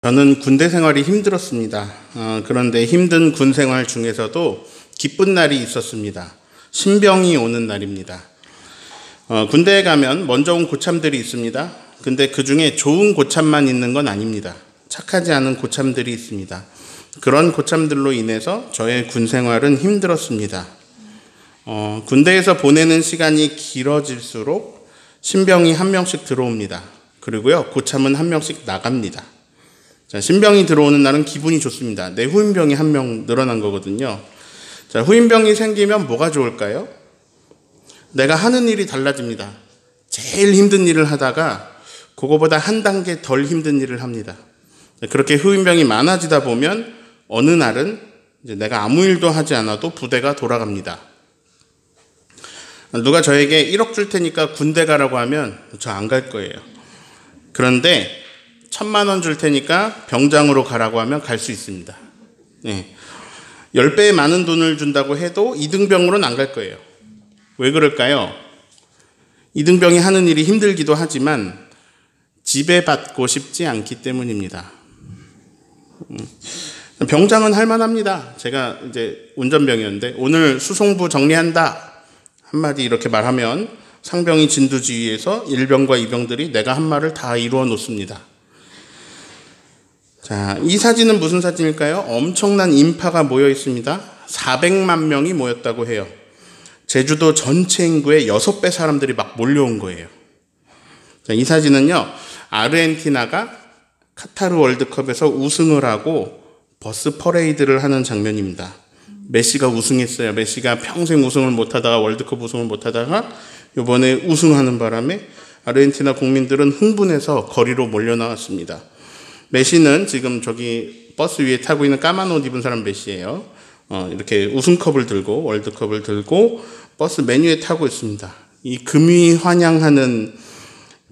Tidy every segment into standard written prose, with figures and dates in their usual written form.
저는 군대 생활이 힘들었습니다. 그런데 힘든 군 생활 중에서도 기쁜 날이 있었습니다. 신병이 오는 날입니다. 군대에 가면 먼저 온 고참들이 있습니다. 근데 그 중에 좋은 고참만 있는 건 아닙니다. 착하지 않은 고참들이 있습니다. 그런 고참들로 인해서 저의 군 생활은 힘들었습니다. 군대에서 보내는 시간이 길어질수록 신병이 한 명씩 들어옵니다. 그리고요, 고참은 한 명씩 나갑니다. 자, 신병이 들어오는 날은 기분이 좋습니다. 내 후임병이 한 명 늘어난 거거든요. 자, 후임병이 생기면 뭐가 좋을까요? 내가 하는 일이 달라집니다. 제일 힘든 일을 하다가 그거보다 한 단계 덜 힘든 일을 합니다. 그렇게 후임병이 많아지다 보면 어느 날은 이제 내가 아무 일도 하지 않아도 부대가 돌아갑니다. 누가 저에게 1억 줄 테니까 군대 가라고 하면 저 안 갈 거예요. 그런데 1,000만 원 줄 테니까 병장으로 가라고 하면 갈 수 있습니다. 10배의 많은 돈을 준다고 해도 2등병으로는 안 갈 거예요. 왜 그럴까요? 2등병이 하는 일이 힘들기도 하지만 지배받고 싶지 않기 때문입니다. 병장은 할만합니다. 제가 이제 운전병이었는데 오늘 수송부 정리한다 한마디 이렇게 말하면 상병이 진두지휘에서 1병과 2병들이 내가 한 말을 다 이루어 놓습니다. 자, 이 사진은 무슨 사진일까요? 엄청난 인파가 모여 있습니다. 400만 명이 모였다고 해요. 제주도 전체 인구의 6배 사람들이 막 몰려온 거예요. 자, 이 사진은요, 아르헨티나가 카타르 월드컵에서 우승을 하고 버스 퍼레이드를 하는 장면입니다. 메시가 우승했어요. 메시가 평생 우승을 못하다가 월드컵 우승을 못하다가 이번에 우승하는 바람에 아르헨티나 국민들은 흥분해서 거리로 몰려 나왔습니다. 메시는 지금 저기 버스 위에 타고 있는 까만 옷 입은 사람 메시예요. 이렇게 우승컵을 들고 월드컵을 들고 버스 메뉴에 타고 있습니다. 이 금이 환영하는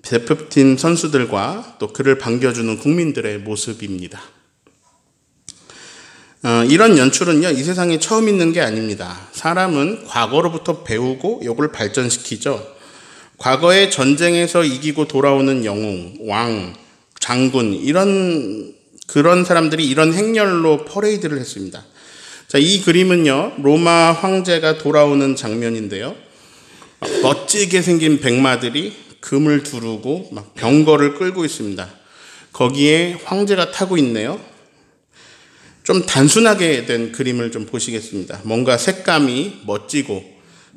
대표팀 선수들과 또 그를 반겨주는 국민들의 모습입니다. 이런 연출은요, 이 세상에 처음 있는 게 아닙니다. 사람은 과거로부터 배우고 이걸 발전시키죠. 과거에 전쟁에서 이기고 돌아오는 영웅, 왕, 장군 그런 사람들이 이런 행렬로 퍼레이드를 했습니다. 자, 이 그림은요, 로마 황제가 돌아오는 장면인데요. 멋지게 생긴 백마들이 금을 두르고 막 병거를 끌고 있습니다. 거기에 황제가 타고 있네요. 좀 단순하게 된 그림을 좀 보시겠습니다. 뭔가 색감이 멋지고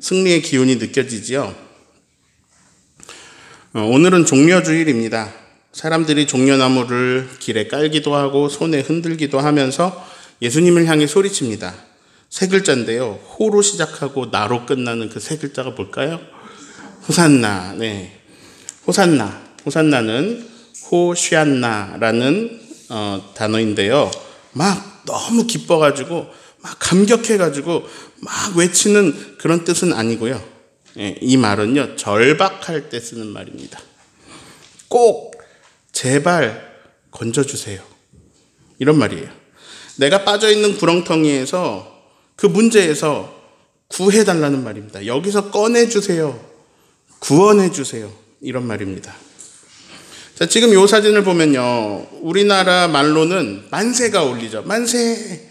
승리의 기운이 느껴지지요. 오늘은 종려주일입니다. 사람들이 종려나무를 길에 깔기도 하고 손에 흔들기도 하면서 예수님을 향해 소리칩니다. 세 글자인데요. 호로 시작하고 나로 끝나는 그 세 글자가 뭘까요? 호산나. 네, 호산나. 호산나는 호시안나라는 단어인데요. 막 너무 기뻐가지고 막 감격해가지고 막 외치는 그런 뜻은 아니고요. 이 말은요, 절박할 때 쓰는 말입니다. 꼭 제발 건져주세요. 이런 말이에요. 내가 빠져있는 구렁텅이에서 그 문제에서 구해달라는 말입니다. 여기서 꺼내주세요. 구원해주세요. 이런 말입니다. 자, 지금 이 사진을 보면요, 우리나라 말로는 만세가 울리죠. 만세.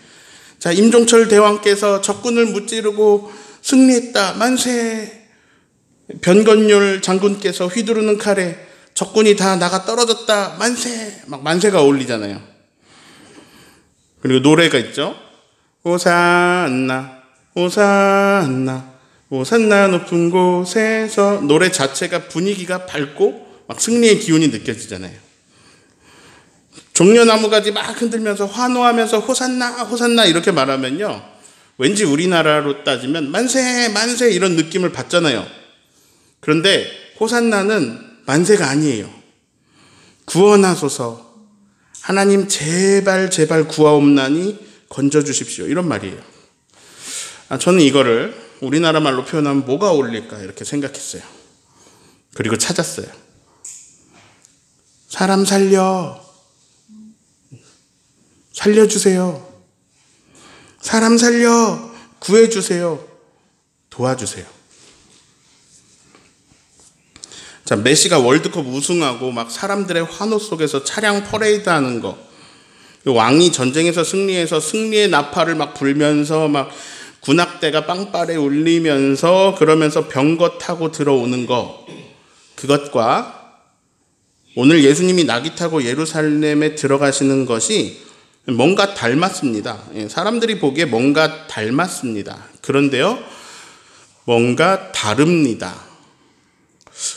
자, 임종철 대왕께서 적군을 무찌르고 승리했다. 만세. 변건율 장군께서 휘두르는 칼에 적군이 다 나가 떨어졌다. 만세. 막 만세가 울리잖아요. 그리고 노래가 있죠. 호산나, 호산나, 호산나 높은 곳에서. 노래 자체가 분위기가 밝고 막 승리의 기운이 느껴지잖아요. 종려나무가지 막 흔들면서 환호하면서 호산나, 호산나 이렇게 말하면요, 왠지 우리나라로 따지면 만세, 만세 이런 느낌을 받잖아요. 그런데 호산나는 만세가 아니에요. 구원하소서. 하나님 제발 제발 구하옵나니 건져주십시오. 이런 말이에요. 저는 이거를 우리나라 말로 표현하면 뭐가 어울릴까 이렇게 생각했어요. 그리고 찾았어요. 사람 살려주세요. 사람 살려 구해주세요. 도와주세요. 자, 메시가 월드컵 우승하고 막 사람들의 환호 속에서 차량 퍼레이드 하는 거, 왕이 전쟁에서 승리해서 승리의 나팔을 막 불면서 막 군악대가 빵빠레 울리면서 그러면서 병거 타고 들어오는 거, 그것과 오늘 예수님이 나귀 타고 예루살렘에 들어가시는 것이 뭔가 닮았습니다. 사람들이 보기에 뭔가 닮았습니다. 그런데요, 뭔가 다릅니다.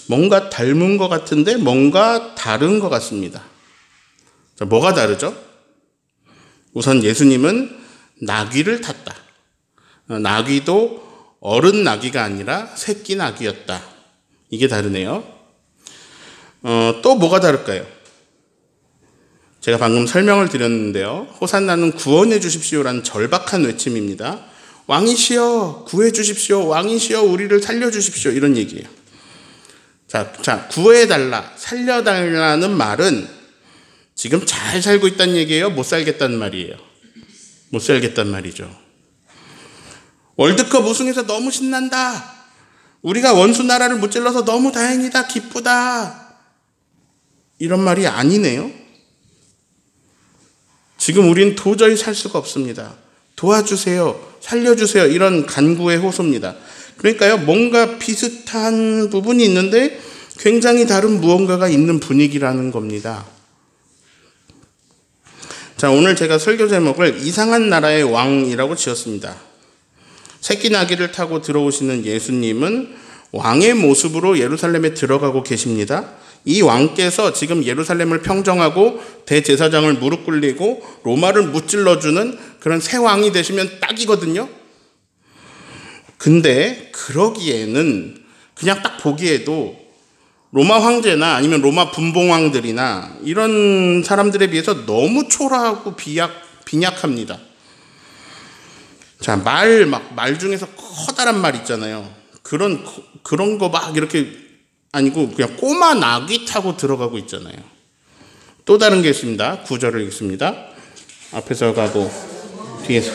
뭔가 닮은 것 같은데 뭔가 다른 것 같습니다. 자, 뭐가 다르죠? 우선 예수님은 나귀를 탔다. 나귀도 어른 나귀가 아니라 새끼 나귀였다. 이게 다르네요. 또 뭐가 다를까요? 제가 방금 설명을 드렸는데요. 호산나는 구원해 주십시오라는 절박한 외침입니다. 왕이시여 구해 주십시오. 왕이시여 우리를 살려 주십시오. 이런 얘기예요. 자, 구해달라, 살려달라는 말은 지금 잘 살고 있다는 얘기예요? 못 살겠다는 말이에요? 못 살겠다는 말이죠. 월드컵 우승해서 너무 신난다. 우리가 원수 나라를 무찔러서 너무 다행이다. 기쁘다. 이런 말이 아니네요. 지금 우린 도저히 살 수가 없습니다. 도와주세요. 살려주세요. 이런 간구의 호소입니다. 그러니까요, 뭔가 비슷한 부분이 있는데 굉장히 다른 무언가가 있는 분위기라는 겁니다. 자, 오늘 제가 설교 제목을 이상한 나라의 왕이라고 지었습니다. 새끼 나귀를 타고 들어오시는 예수님은 왕의 모습으로 예루살렘에 들어가고 계십니다. 이 왕께서 지금 예루살렘을 평정하고 대제사장을 무릎 꿇리고 로마를 무찔러주는 그런 새 왕이 되시면 딱이거든요. 근데 그러기에는 그냥 딱 보기에도 로마 황제나 아니면 로마 분봉왕들이나 이런 사람들에 비해서 너무 초라하고 빈약합니다. 자, 말 중에서 커다란 말 있잖아요. 그런 거 막 이렇게 아니고 그냥 꼬마 나귀 타고 들어가고 있잖아요. 또 다른 게 있습니다. 9절을 읽습니다. 앞에서 가고 뒤에서.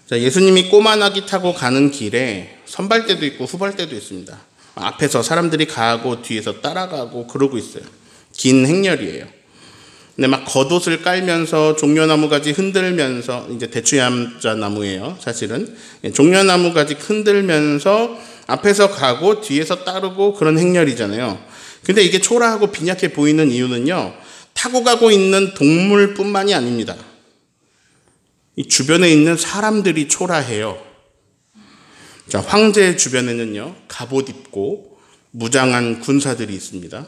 자, 예수님이 꼬마 나귀 타고 가는 길에 선발대도 있고 후발대도 있습니다. 앞에서 사람들이 가고 뒤에서 따라가고 그러고 있어요. 긴 행렬이에요. 근데 막 겉옷을 깔면서 종려나무 가지 흔들면서, 이제 대추야자 나무예요, 사실은. 종려나무 가지 흔들면서 앞에서 가고 뒤에서 따르고 그런 행렬이잖아요. 근데 이게 초라하고 빈약해 보이는 이유는요, 타고 가고 있는 동물뿐만이 아닙니다. 이 주변에 있는 사람들이 초라해요. 자, 황제 주변에는요, 갑옷 입고 무장한 군사들이 있습니다.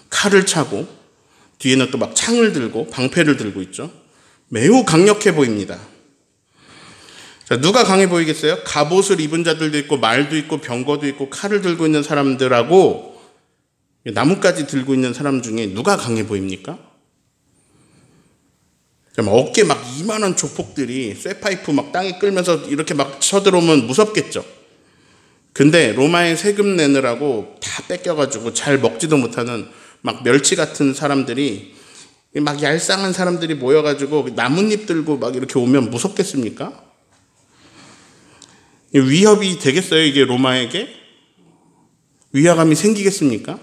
칼을 차고 뒤에는 또 막 창을 들고 방패를 들고 있죠. 매우 강력해 보입니다. 자, 누가 강해 보이겠어요? 갑옷을 입은 자들도 있고 말도 있고 병거도 있고 칼을 들고 있는 사람들하고 나뭇가지 들고 있는 사람 중에 누가 강해 보입니까? 어깨 막 이만한 조폭들이 쇠파이프 막 땅에 끌면서 이렇게 막 쳐들어오면 무섭겠죠. 근데 로마에 세금 내느라고 다 뺏겨가지고 잘 먹지도 못하는 막 멸치 같은 사람들이, 막 얄쌍한 사람들이 모여가지고 나뭇잎 들고 막 이렇게 오면 무섭겠습니까? 위협이 되겠어요, 이게 로마에게? 위화감이 생기겠습니까?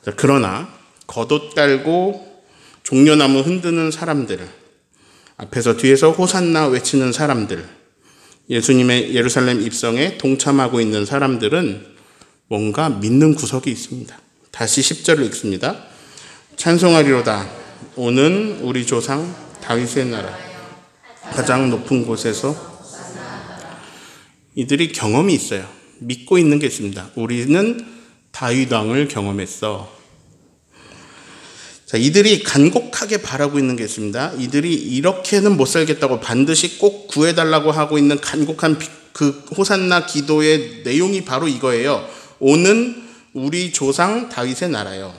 자, 그러나 겉옷 깔고 종려나무 흔드는 사람들, 앞에서 뒤에서 호산나 외치는 사람들, 예수님의 예루살렘 입성에 동참하고 있는 사람들은 뭔가 믿는 구석이 있습니다. 다시 10절을 읽습니다. 찬송하리로다. 오는 우리 조상 다윗의 나라 가장 높은 곳에서. 이들이 경험이 있어요. 믿고 있는 게 있습니다. 우리는 다윗 왕을 경험했어. 자, 이들이 간곡하게 바라고 있는 게 있습니다. 이들이 이렇게는 못 살겠다고 반드시 꼭 구해달라고 하고 있는 간곡한 그 호산나 기도의 내용이 바로 이거예요. 오는 우리 조상 다윗의 나라요.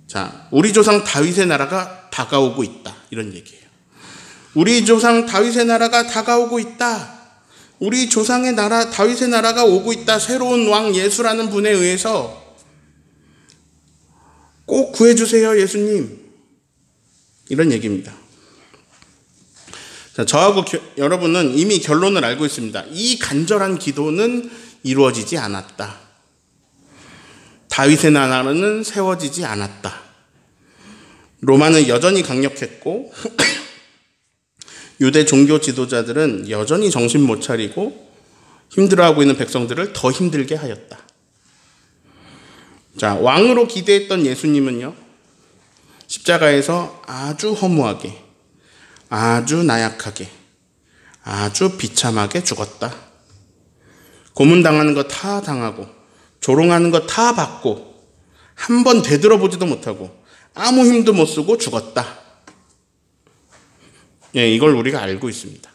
자, 우리 조상 다윗의 나라가 다가오고 있다, 이런 얘기예요. 우리 조상 다윗의 나라가 다가오고 있다. 우리 조상의 나라, 다윗의 나라가 오고 있다. 새로운 왕 예수라는 분에 의해서 꼭 구해주세요, 예수님. 이런 얘기입니다. 자, 저하고 여러분은 이미 결론을 알고 있습니다. 이 간절한 기도는 이루어지지 않았다. 다윗의 나라는 세워지지 않았다. 로마는 여전히 강력했고 유대 종교 지도자들은 여전히 정신 못 차리고 힘들어하고 있는 백성들을 더 힘들게 하였다. 자, 왕으로 기대했던 예수님은요, 십자가에서 아주 허무하게, 아주 나약하게, 아주 비참하게 죽었다. 고문당하는 거 다 당하고, 조롱하는 거 다 받고, 한 번 되돌아보지도 못하고, 아무 힘도 못 쓰고 죽었다. 예, 이걸 우리가 알고 있습니다.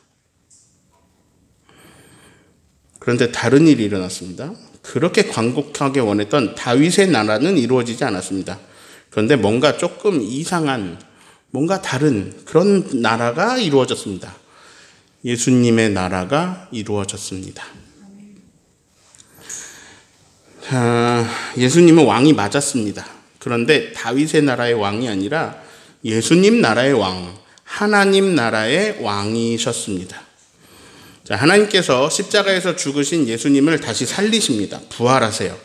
그런데 다른 일이 일어났습니다. 그렇게 광복하게 원했던 다윗의 나라는 이루어지지 않았습니다. 그런데 뭔가 조금 이상한, 뭔가 다른 그런 나라가 이루어졌습니다. 예수님의 나라가 이루어졌습니다. 예수님은 왕이 맞았습니다. 그런데 다윗의 나라의 왕이 아니라 예수님 나라의 왕, 하나님 나라의 왕이셨습니다. 자, 하나님께서 십자가에서 죽으신 예수님을 다시 살리십니다. 부활하세요.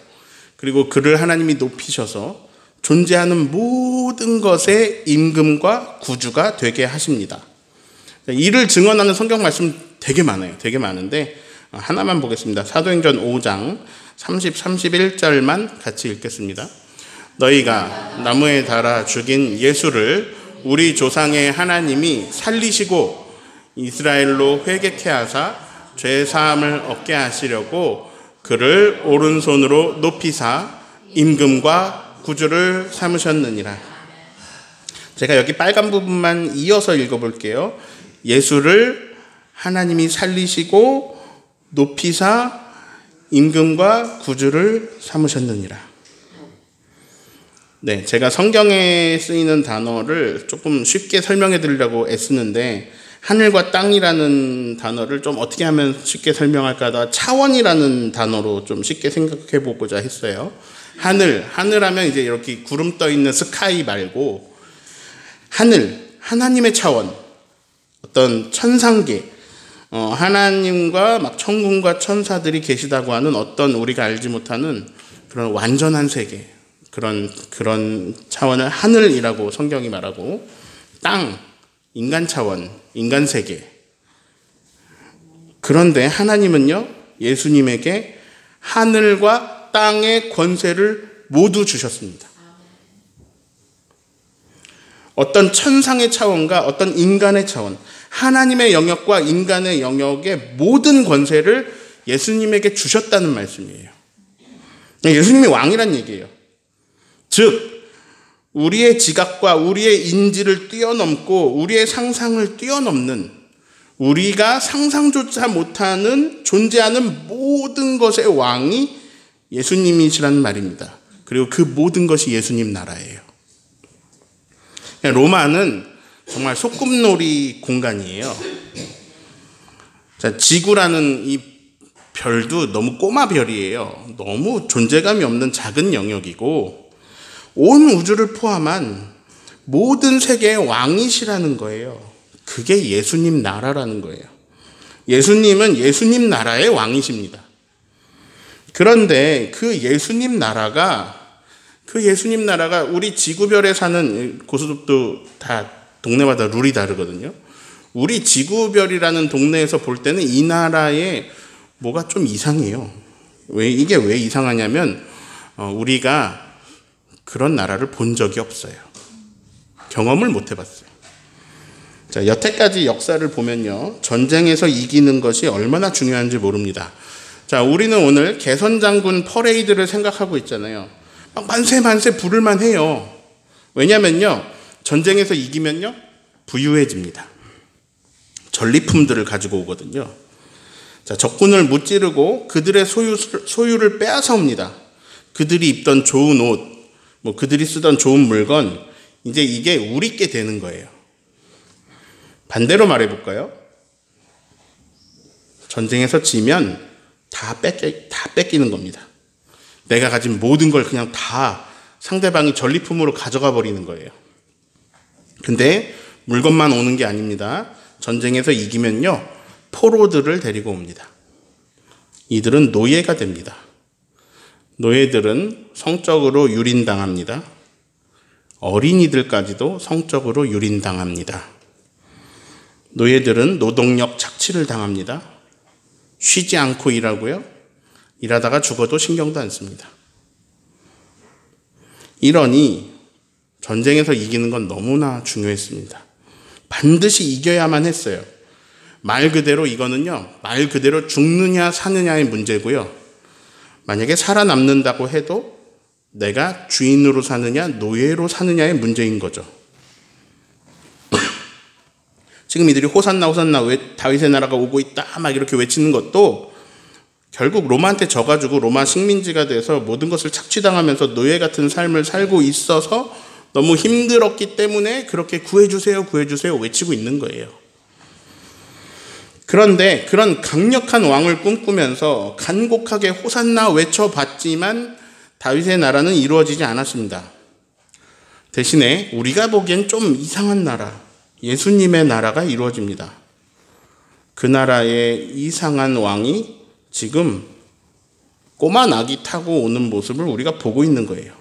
그리고 그를 하나님이 높이셔서 존재하는 모든 것의 임금과 구주가 되게 하십니다. 이를 증언하는 성경 말씀 되게 많아요. 되게 많은데 하나만 보겠습니다. 사도행전 5장 30, 31절만 같이 읽겠습니다. 너희가 나무에 달아 죽인 예수를 우리 조상의 하나님이 살리시고 이스라엘로 회개케 하사 죄 사함을 얻게 하시려고 그를 오른손으로 높이사 임금과 구주를 삼으셨느니라. 제가 여기 빨간 부분만 이어서 읽어볼게요. 예수를 하나님이 살리시고 높이사 임금과 구주를 삼으셨느니라. 네, 제가 성경에 쓰이는 단어를 조금 쉽게 설명해 드리려고 애쓰는데 하늘과 땅이라는 단어를 좀 어떻게 하면 쉽게 설명할까 하다가 차원이라는 단어로 좀 쉽게 생각해 보고자 했어요. 하늘하면 이제 이렇게 구름 떠 있는 스카이 말고 하나님의 차원, 어떤 천상계, 하나님과 막 천군과 천사들이 계시다고 하는 어떤 우리가 알지 못하는 그런 완전한 세계, 그런 차원을 하늘이라고 성경이 말하고, 땅, 인간 차원, 인간 세계. 그런데 하나님은요, 예수님에게 하늘과 땅의 권세를 모두 주셨습니다. 어떤 천상의 차원과 어떤 인간의 차원, 하나님의 영역과 인간의 영역의 모든 권세를 예수님에게 주셨다는 말씀이에요. 예수님이 왕이란 얘기예요. 즉, 우리의 지각과 우리의 인지를 뛰어넘고 우리의 상상을 뛰어넘는, 우리가 상상조차 못하는 존재하는 모든 것의 왕이 예수님이시라는 말입니다. 그리고 그 모든 것이 예수님 나라예요. 로마는 정말 소꿉놀이 공간이에요. 자, 지구라는 이 별도 너무 꼬마 별이에요. 너무 존재감이 없는 작은 영역이고 온 우주를 포함한 모든 세계의 왕이시라는 거예요. 그게 예수님 나라라는 거예요. 예수님은 예수님 나라의 왕이십니다. 그런데 그 예수님 나라가 우리 지구별에 사는, 고수도 다 동네마다 룰이 다르거든요. 우리 지구별이라는 동네에서 볼 때는 이 나라에 뭐가 좀 이상해요. 이게 왜 이상하냐면 우리가 그런 나라를 본 적이 없어요. 경험을 못 해봤어요. 자, 여태까지 역사를 보면요, 전쟁에서 이기는 것이 얼마나 중요한지 모릅니다. 자, 우리는 오늘 개선장군 퍼레이드를 생각하고 있잖아요. 막 만세 부를만 해요. 왜냐면요, 전쟁에서 이기면요, 부유해집니다. 전리품들을 가지고 오거든요. 자, 적군을 무찌르고 그들의 소유를 빼앗아옵니다. 그들이 입던 좋은 옷, 그들이 쓰던 좋은 물건, 이제 이게 우리께 되는 거예요. 반대로 말해볼까요? 전쟁에서 지면 다 뺏기는 겁니다. 내가 가진 모든 걸 그냥 다 상대방이 전리품으로 가져가 버리는 거예요. 근데 물건만 오는 게 아닙니다. 전쟁에서 이기면요, 포로들을 데리고 옵니다. 이들은 노예가 됩니다. 노예들은 성적으로 유린당합니다. 어린이들까지도 성적으로 유린당합니다. 노예들은 노동력 착취를 당합니다. 쉬지 않고 일하고요. 일하다가 죽어도 신경도 안 씁니다. 이러니 전쟁에서 이기는 건 너무나 중요했습니다. 반드시 이겨야만 했어요. 말 그대로 이거는요, 말 그대로 죽느냐 사느냐의 문제고요. 만약에 살아남는다고 해도 내가 주인으로 사느냐 노예로 사느냐의 문제인 거죠. 지금 이들이 호산나 호산나 다윗의 나라가 오고 있다 막 이렇게 외치는 것도 결국 로마한테 져가지고 로마 식민지가 돼서 모든 것을 착취당하면서 노예 같은 삶을 살고 있어서 너무 힘들었기 때문에 그렇게 구해주세요 구해주세요 외치고 있는 거예요. 그런데 그런 강력한 왕을 꿈꾸면서 간곡하게 호산나 외쳐봤지만 다윗의 나라는 이루어지지 않았습니다. 대신에 우리가 보기엔 좀 이상한 나라, 예수님의 나라가 이루어집니다. 그 나라의 이상한 왕이 지금 꼬마 낙이 타고 오는 모습을 우리가 보고 있는 거예요.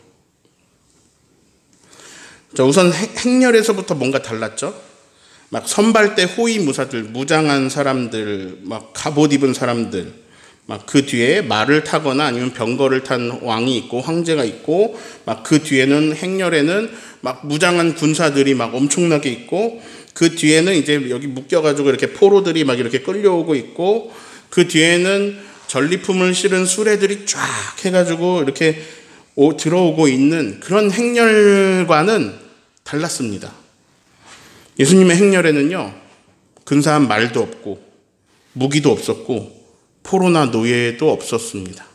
자, 우선 행렬에서부터 뭔가 달랐죠? 막 선발대 호위무사들, 무장한 사람들, 막 갑옷 입은 사람들, 막 그 뒤에 말을 타거나 아니면 병거를 탄 왕이 있고 황제가 있고, 막 그 뒤에는 행렬에는 막 무장한 군사들이 막 엄청나게 있고, 그 뒤에는 이제 여기 묶여가지고 이렇게 포로들이 막 이렇게 끌려오고 있고, 그 뒤에는 전리품을 실은 수레들이 쫙 해가지고 이렇게 들어오고 있는 그런 행렬과는 달랐습니다. 예수님의 행렬에는요, 근사한 말도 없고 무기도 없었고 포로나 노예도 없었습니다.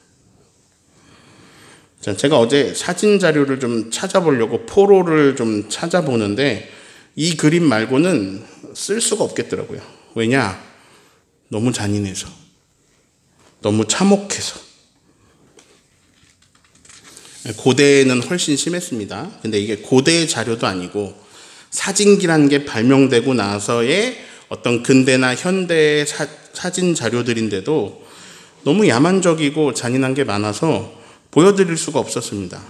자, 제가 어제 사진 자료를 좀 찾아보려고 포로를 좀 찾아보는데 이 그림 말고는 쓸 수가 없겠더라고요. 왜냐? 너무 잔인해서, 너무 참혹해서. 고대에는 훨씬 심했습니다. 근데 이게 고대의 자료도 아니고 사진기라는 게 발명되고 나서의 어떤 근대나 현대의 사진 자료들인데도 너무 야만적이고 잔인한 게 많아서 보여드릴 수가 없었습니다.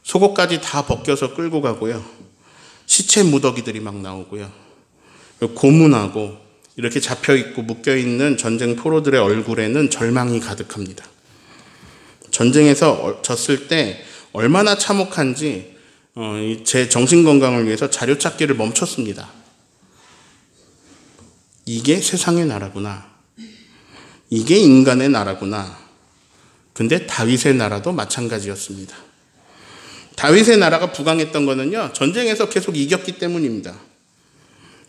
속옷까지 다 벗겨서 끌고 가고요. 시체 무더기들이 막 나오고요. 고문하고 이렇게 잡혀있고 묶여있는 전쟁 포로들의 얼굴에는 절망이 가득합니다. 전쟁에서 졌을 때 얼마나 참혹한지 제 정신건강을 위해서 자료 찾기를 멈췄습니다. 이게 세상의 나라구나. 이게 인간의 나라구나. 근데 다윗의 나라도 마찬가지였습니다. 다윗의 나라가 부강했던 거는요, 전쟁에서 계속 이겼기 때문입니다.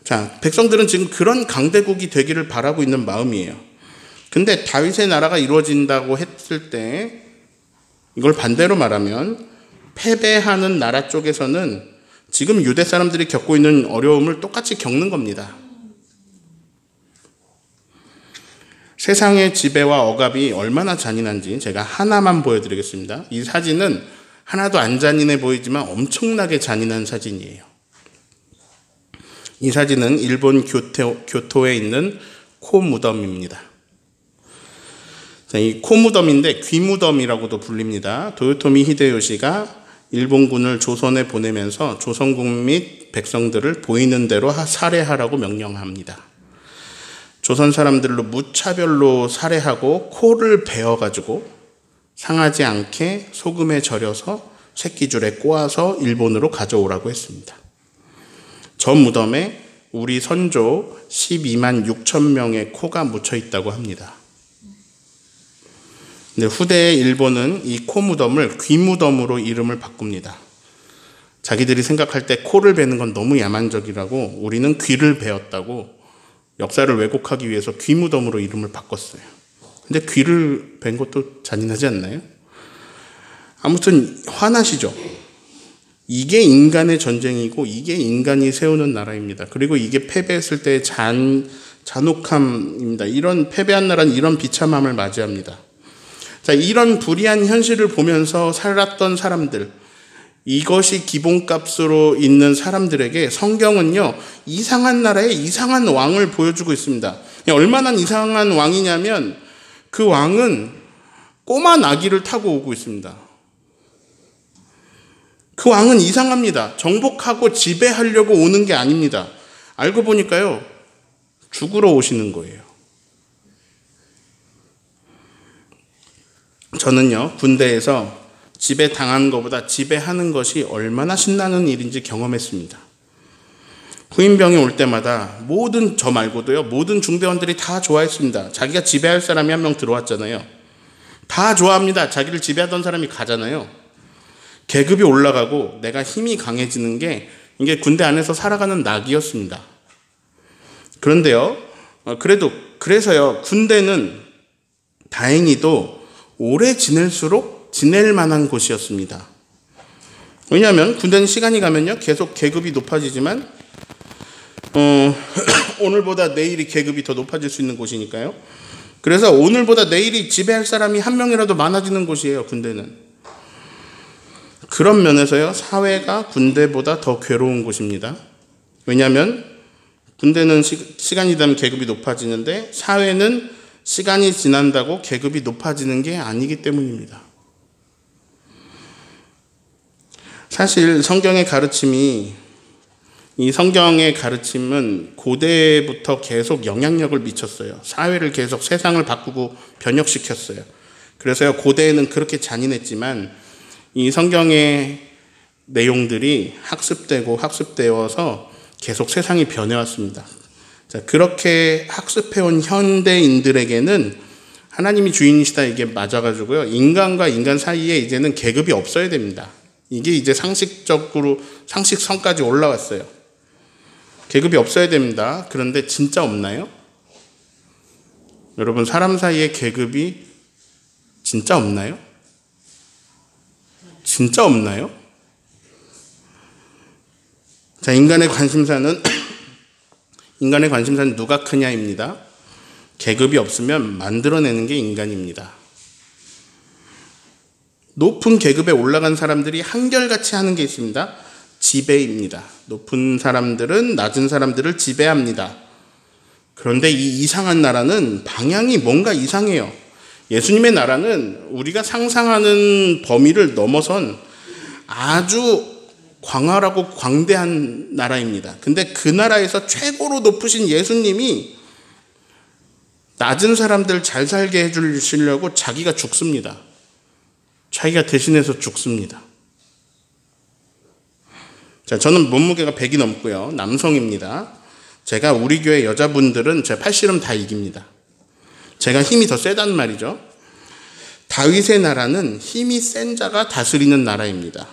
자, 백성들은 지금 그런 강대국이 되기를 바라고 있는 마음이에요. 근데 다윗의 나라가 이루어진다고 했을 때 이걸 반대로 말하면 패배하는 나라 쪽에서는 지금 유대 사람들이 겪고 있는 어려움을 똑같이 겪는 겁니다. 세상의 지배와 억압이 얼마나 잔인한지 제가 하나만 보여드리겠습니다. 이 사진은 하나도 안 잔인해 보이지만 엄청나게 잔인한 사진이에요. 이 사진은 일본 교토에 있는 코 무덤입니다. 이 코 무덤인데 귀 무덤이라고도 불립니다. 도요토미 히데요시가 일본군을 조선에 보내면서 조선국 및 백성들을 보이는 대로 살해하라고 명령합니다. 조선 사람들로 무차별로 살해하고 코를 베어가지고 상하지 않게 소금에 절여서 새끼줄에 꼬아서 일본으로 가져오라고 했습니다. 저 무덤에 우리 선조 12만 6천 명의 코가 묻혀 있다고 합니다. 근데 후대의 일본은 이 코 무덤을 귀 무덤으로 이름을 바꿉니다. 자기들이 생각할 때 코를 베는 건 너무 야만적이라고 우리는 귀를 베었다고 역사를 왜곡하기 위해서 귀 무덤으로 이름을 바꿨어요. 근데 귀를 벤 것도 잔인하지 않나요? 아무튼 화나시죠? 이게 인간의 전쟁이고 이게 인간이 세우는 나라입니다. 그리고 이게 패배했을 때의 잔혹함입니다. 이런 패배한 나라는 이런 비참함을 맞이합니다. 자, 이런 불의한 현실을 보면서 살았던 사람들, 이것이 기본값으로 있는 사람들에게 성경은요, 이상한 나라의 이상한 왕을 보여주고 있습니다. 얼마나 이상한 왕이냐면 그 왕은 꼬마 나귀를 타고 오고 있습니다. 그 왕은 이상합니다. 정복하고 지배하려고 오는 게 아닙니다. 알고 보니까요, 죽으러 오시는 거예요. 저는요, 군대에서 지배당하는 것보다 지배하는 것이 얼마나 신나는 일인지 경험했습니다. 후임병이 올 때마다 저 말고도요, 모든 중대원들이 다 좋아했습니다. 자기가 지배할 사람이 한 명 들어왔잖아요. 다 좋아합니다. 자기를 지배하던 사람이 가잖아요. 계급이 올라가고 내가 힘이 강해지는 게 이게 군대 안에서 살아가는 낙이었습니다. 그런데요, 그래서요, 군대는 다행히도 오래 지낼수록 지낼 만한 곳이었습니다. 왜냐하면 군대는 시간이 가면요, 계속 계급이 높아지지만 오늘보다 내일이 계급이 더 높아질 수 있는 곳이니까요. 그래서 오늘보다 내일이 지배할 사람이 한 명이라도 많아지는 곳이에요, 군대는. 그런 면에서요, 사회가 군대보다 더 괴로운 곳입니다. 왜냐하면 군대는 시간이 되면 계급이 높아지는데 사회는 시간이 지난다고 계급이 높아지는 게 아니기 때문입니다. 사실 이 성경의 가르침은 고대부터 계속 영향력을 미쳤어요. 사회를 계속, 세상을 바꾸고 변혁시켰어요. 그래서요, 고대에는 그렇게 잔인했지만 이 성경의 내용들이 학습되어서 계속 세상이 변해왔습니다. 자, 그렇게 학습해온 현대인들에게는 하나님이 주인이시다, 이게 맞아가지고요, 인간과 인간 사이에 이제는 계급이 없어야 됩니다. 이게 이제 상식선까지 올라왔어요. 계급이 없어야 됩니다. 그런데 진짜 없나요? 여러분, 사람 사이에 계급이 진짜 없나요? 진짜 없나요? 자, 인간의 관심사는 누가 크냐입니다. 계급이 없으면 만들어내는 게 인간입니다. 높은 계급에 올라간 사람들이 한결같이 하는 게 있습니다. 지배입니다. 높은 사람들은 낮은 사람들을 지배합니다. 그런데 이 이상한 나라는 방향이 뭔가 이상해요. 예수님의 나라는 우리가 상상하는 범위를 넘어선 아주 광활하고 광대한 나라입니다. 근데 그 나라에서 최고로 높으신 예수님이 낮은 사람들 잘 살게 해주시려고 자기가 죽습니다. 자기가 대신해서 죽습니다. 자, 저는 몸무게가 100이 넘고요, 남성입니다. 제가 우리 교회 여자분들은 제 팔씨름 다 이깁니다. 제가 힘이 더 세단 말이죠. 다윗의 나라는 힘이 센 자가 다스리는 나라입니다.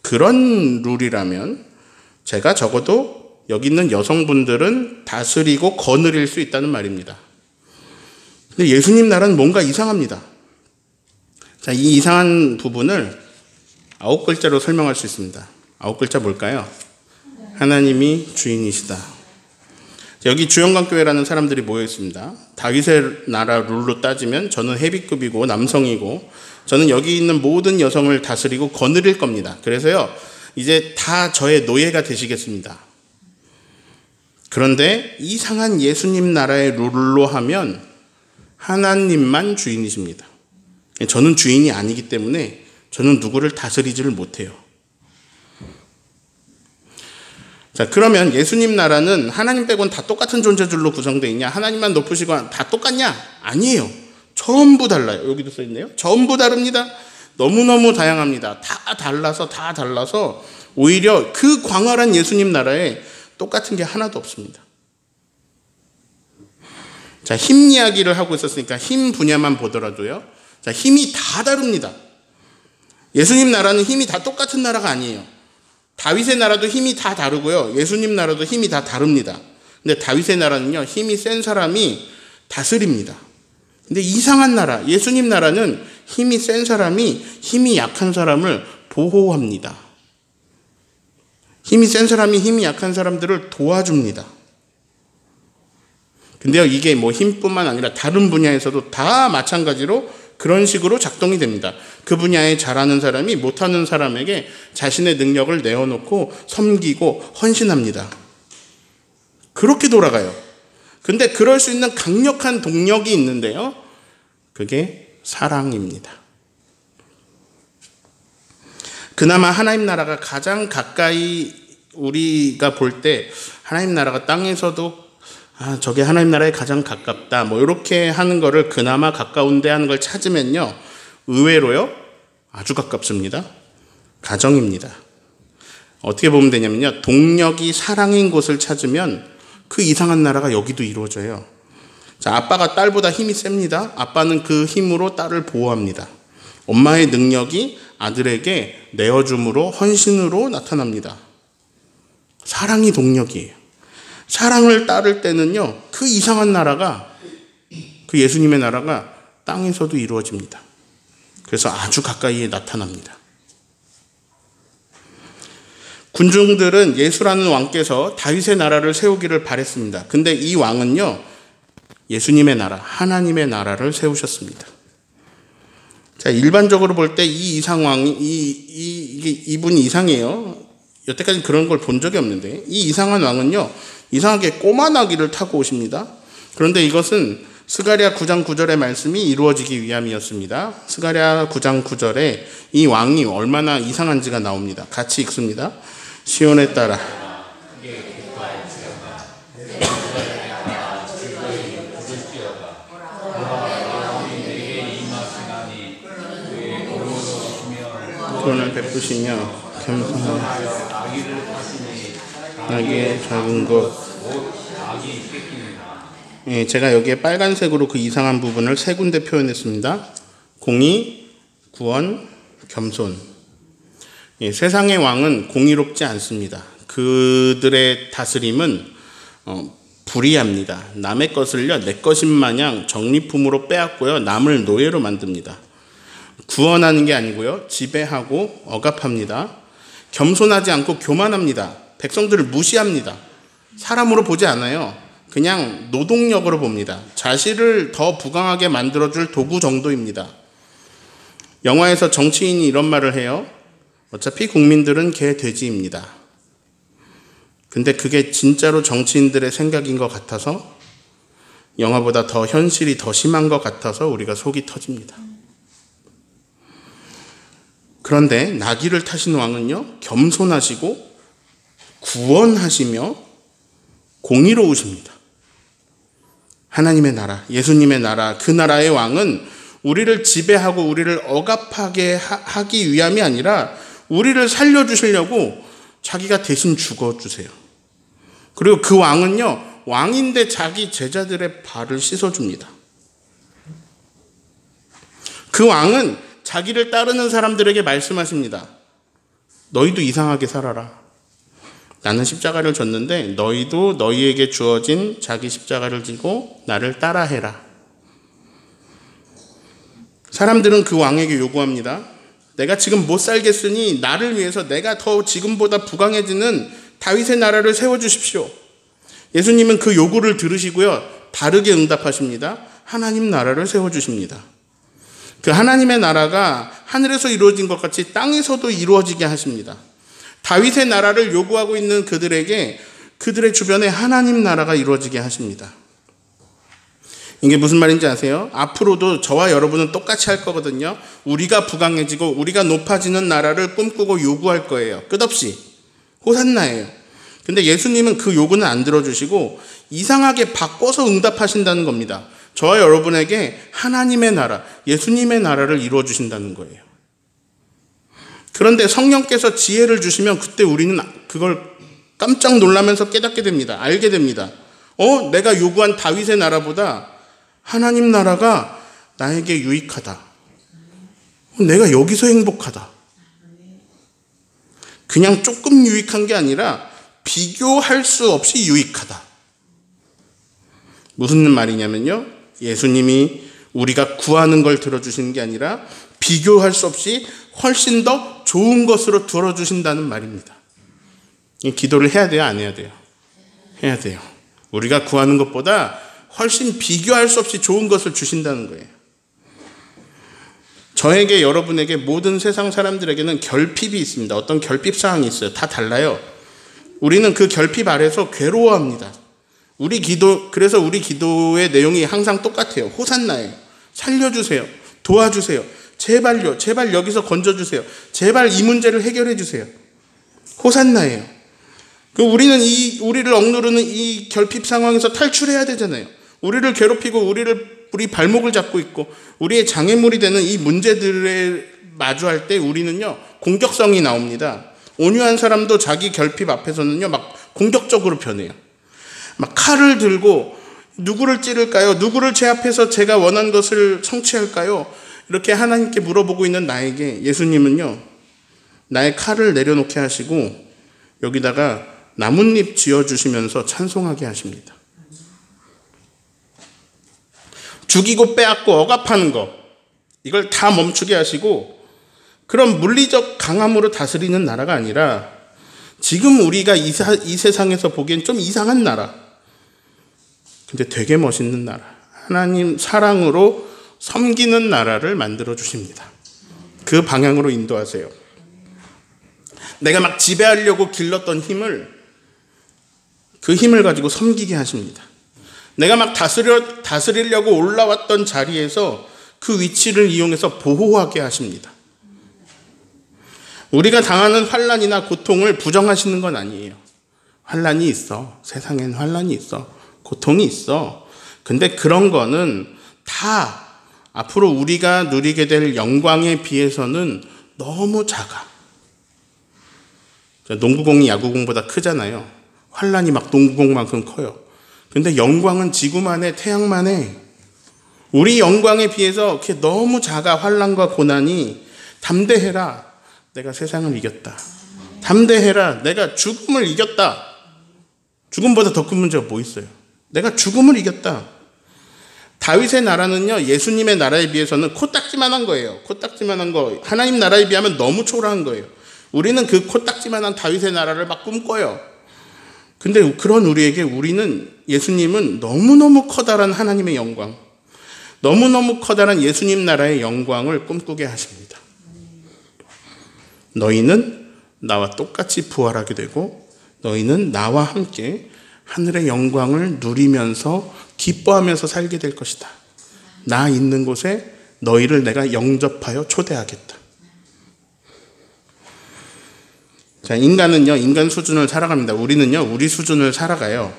그런 룰이라면 제가 적어도 여기 있는 여성분들은 다스리고 거느릴 수 있다는 말입니다. 근데 예수님 나라는 뭔가 이상합니다. 자, 이 이상한 부분을 9글자로 설명할 수 있습니다. 9글자 뭘까요? 하나님이 주인이시다. 여기 주영광교회라는 사람들이 모여 있습니다. 다윗의 나라 룰로 따지면 저는 헤비급이고 남성이고, 저는 여기 있는 모든 여성을 다스리고 거느릴 겁니다. 그래서요, 이제 다 저의 노예가 되시겠습니다. 그런데 이상한 예수님 나라의 룰로 하면 하나님만 주인이십니다. 저는 주인이 아니기 때문에 저는 누구를 다스리지를 못해요. 자, 그러면 예수님 나라는 하나님 빼고는 다 똑같은 존재들로 구성되어 있냐? 하나님만 높으시고 다 똑같냐? 아니에요. 전부 달라요. 여기도 써 있네요. 전부 다릅니다. 너무너무 다양합니다. 다 달라서 오히려 그 광활한 예수님 나라에 똑같은 게 하나도 없습니다. 자, 힘 이야기를 하고 있었으니까 힘 분야만 보더라도요, 자, 힘이 다 다릅니다. 예수님 나라는 힘이 다 똑같은 나라가 아니에요. 다윗의 나라도 힘이 다 다르고요, 예수님 나라도 힘이 다 다릅니다. 근데 다윗의 나라는요, 힘이 센 사람이 다스립니다. 근데 이상한 나라, 예수님 나라는 힘이 센 사람이 힘이 약한 사람을 보호합니다. 힘이 센 사람이 힘이 약한 사람들을 도와줍니다. 근데요, 이게 뭐 힘뿐만 아니라 다른 분야에서도 다 마찬가지로 그런 식으로 작동이 됩니다. 그 분야에 잘하는 사람이 못하는 사람에게 자신의 능력을 내어놓고 섬기고 헌신합니다. 그렇게 돌아가요. 근데 그럴 수 있는 강력한 동력이 있는데요. 그게 사랑입니다. 그나마 하나님 나라가 가장 가까이 우리가 볼 때 하나님 나라가 땅에서도 저게 하나님 나라에 가장 가깝다 이렇게 하는 거를 그나마 가까운데 하는 걸 찾으면요. 의외로요. 아주 가깝습니다. 가정입니다. 어떻게 보면 되냐면요. 동력이 사랑인 곳을 찾으면 그 이상한 나라가 여기도 이루어져요. 자, 아빠가 딸보다 힘이 셉니다. 아빠는 그 힘으로 딸을 보호합니다. 엄마의 능력이 아들에게 내어줌으로 헌신으로 나타납니다. 사랑이 동력이에요. 사랑을 따를 때는요. 그 이상한 나라가 그 예수님의 나라가 땅에서도 이루어집니다. 그래서 아주 가까이에 나타납니다. 군중들은 예수라는 왕께서 다윗의 나라를 세우기를 바랬습니다. 근데 이 왕은요. 예수님의 나라, 하나님의 나라를 세우셨습니다. 자, 일반적으로 볼 때 이 이상왕이 이분이 이상해요. 여태까지 그런 걸 본 적이 없는데 이 이상한 왕은요. 이상하게 꼬마나귀를 타고 오십니다. 그런데 이것은 스가랴 9장 9절의 말씀이 이루어지기 위함이었습니다. 스가랴 9장 9절에 이 왕이 얼마나 이상한지가 나옵니다. 같이 읽습니다. 시온에 따라 구원을 베푸시며 겸손하여 나귀의 작은 것. 제가 여기에 빨간색으로 그 이상한 부분을 세 군데 표현했습니다. 공의, 구원, 겸손. 세상의 왕은 공의롭지 않습니다. 그들의 다스림은 불의합니다. 남의 것을요 내 것인 마냥 적립품으로 빼앗고요 남을 노예로 만듭니다. 구원하는 게 아니고요 지배하고 억압합니다. 겸손하지 않고 교만합니다. 백성들을 무시합니다. 사람으로 보지 않아요. 그냥 노동력으로 봅니다. 자신을 더 부강하게 만들어줄 도구 정도입니다. 영화에서 정치인이 이런 말을 해요. 어차피 국민들은 개 돼지입니다. 근데 그게 진짜로 정치인들의 생각인 것 같아서 영화보다 더 현실이 더 심한 것 같아서 우리가 속이 터집니다. 그런데 나귀를 타신 왕은요 겸손하시고 구원하시며 공의로우십니다. 하나님의 나라, 예수님의 나라, 그 나라의 왕은 우리를 지배하고 우리를 억압하게 하기 위함이 아니라 우리를 살려주시려고 자기가 대신 죽어주세요. 그리고 그 왕은요 왕인데 자기 제자들의 발을 씻어줍니다. 그 왕은 자기를 따르는 사람들에게 말씀하십니다. 너희도 이상하게 살아라. 나는 십자가를 졌는데 너희도 너희에게 주어진 자기 십자가를 지고 나를 따라해라. 사람들은 그 왕에게 요구합니다. 내가 지금 못 살겠으니 나를 위해서 내가 더 지금보다 부강해지는 다윗의 나라를 세워주십시오. 예수님은 그 요구를 들으시고요. 다르게 응답하십니다. 하나님 나라를 세워주십니다. 그 하나님의 나라가 하늘에서 이루어진 것 같이 땅에서도 이루어지게 하십니다. 다윗의 나라를 요구하고 있는 그들에게 그들의 주변에 하나님 나라가 이루어지게 하십니다. 이게 무슨 말인지 아세요? 앞으로도 저와 여러분은 똑같이 할 거거든요. 우리가 부강해지고 우리가 높아지는 나라를 꿈꾸고 요구할 거예요. 끝없이. 호산나예요. 근데 예수님은 그 요구는 안 들어주시고 이상하게 바꿔서 응답하신다는 겁니다. 저와 여러분에게 하나님의 나라, 예수님의 나라를 이루어 주신다는 거예요. 그런데 성령께서 지혜를 주시면 그때 우리는 그걸 깜짝 놀라면서 깨닫게 됩니다. 알게 됩니다. 내가 요구한 다윗의 나라보다 하나님 나라가 나에게 유익하다. 내가 여기서 행복하다. 그냥 조금 유익한 게 아니라 비교할 수 없이 유익하다. 무슨 말이냐면요. 예수님이 우리가 구하는 걸 들어주시는 게 아니라 비교할 수 없이 훨씬 더 좋은 것으로 들어주신다는 말입니다. 이 기도를 해야 돼요? 안 해야 돼요? 해야 돼요. 우리가 구하는 것보다 훨씬 비교할 수 없이 좋은 것을 주신다는 거예요. 저에게, 여러분에게, 모든 세상 사람들에게는 결핍이 있습니다. 어떤 결핍 사항이 있어요. 다 달라요. 우리는 그 결핍 아래서 괴로워합니다. 그래서 우리 기도의 내용이 항상 똑같아요. 호산나예요. 살려주세요. 도와주세요. 제발요. 제발 여기서 건져주세요. 제발 이 문제를 해결해 주세요. 호산나예요. 우리는 우리를 억누르는 이 결핍 상황에서 탈출해야 되잖아요. 우리를 괴롭히고 우리 발목을 잡고 있고 우리의 장애물이 되는 이 문제들에 마주할 때 우리는요, 공격성이 나옵니다. 온유한 사람도 자기 결핍 앞에서는요, 막 공격적으로 변해요. 막 칼을 들고 누구를 찌를까요? 누구를 제 앞에서 제가 원한 것을 성취할까요? 이렇게 하나님께 물어보고 있는 나에게 예수님은요, 나의 칼을 내려놓게 하시고 여기다가 나뭇잎 지어주시면서 찬송하게 하십니다. 죽이고 빼앗고 억압하는 것, 이걸 다 멈추게 하시고 그런 물리적 강함으로 다스리는 나라가 아니라 지금 우리가 이 세상에서 보기엔 좀 이상한 나라, 근데 되게 멋있는 나라, 하나님 사랑으로 섬기는 나라를 만들어 주십니다. 그 방향으로 인도하세요. 내가 막 지배하려고 길렀던 그 힘을 가지고 섬기게 하십니다. 내가 막 다스리려고 올라왔던 자리에서 그 위치를 이용해서 보호하게 하십니다. 우리가 당하는 환난이나 고통을 부정하시는 건 아니에요. 환난이 있어. 세상엔 환난이 있어. 고통이 있어. 근데 그런 거는 다 앞으로 우리가 누리게 될 영광에 비해서는 너무 작아. 농구공이 야구공보다 크잖아요. 환난이 막 농구공만큼 커요. 근데 영광은 지구만해, 태양만해. 우리 영광에 비해서 그렇게 너무 작아. 환난과 고난이. 담대해라. 내가 세상을 이겼다. 담대해라. 내가 죽음을 이겼다. 죽음보다 더 큰 문제가 뭐 있어요? 내가 죽음을 이겼다. 다윗의 나라는요, 예수님의 나라에 비해서는 코딱지만한 거예요. 코딱지만한 거. 하나님 나라에 비하면 너무 초라한 거예요. 우리는 그 코딱지만한 다윗의 나라를 막 꿈꿔요. 근데 그런 예수님은 너무너무 커다란 하나님의 영광, 너무너무 커다란 예수님 나라의 영광을 꿈꾸게 하십니다. 너희는 나와 똑같이 부활하게 되고 너희는 나와 함께 하늘의 영광을 누리면서 기뻐하면서 살게 될 것이다. 나 있는 곳에 너희를 내가 영접하여 초대하겠다. 자, 인간은요, 인간 수준을 살아갑니다. 우리는요, 우리 수준을 살아가요.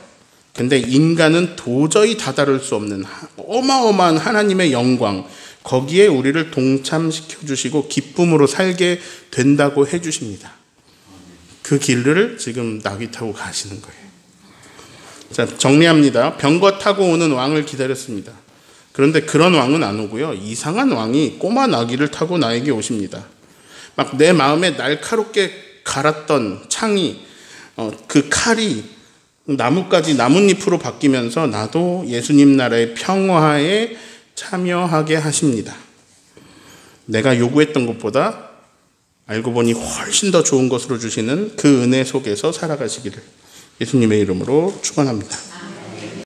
근데 인간은 도저히 다다를 수 없는 어마어마한 하나님의 영광, 거기에 우리를 동참시켜 주시고 기쁨으로 살게 된다고 해 주십니다. 그 길을 지금 나귀 타고 가시는 거예요. 자, 정리합니다. 병거 타고 오는 왕을 기다렸습니다. 그런데 그런 왕은 안 오고요, 이상한 왕이 꼬마 나귀를 타고 나에게 오십니다. 막 내 마음에 날카롭게 갈았던 창이, 그 칼이 나뭇잎으로 바뀌면서 나도 예수님 나라의 평화에 참여하게 하십니다. 내가 요구했던 것보다 알고 보니 훨씬 더 좋은 것으로 주시는 그 은혜 속에서 살아가시기를 예수님의 이름으로 축원합니다.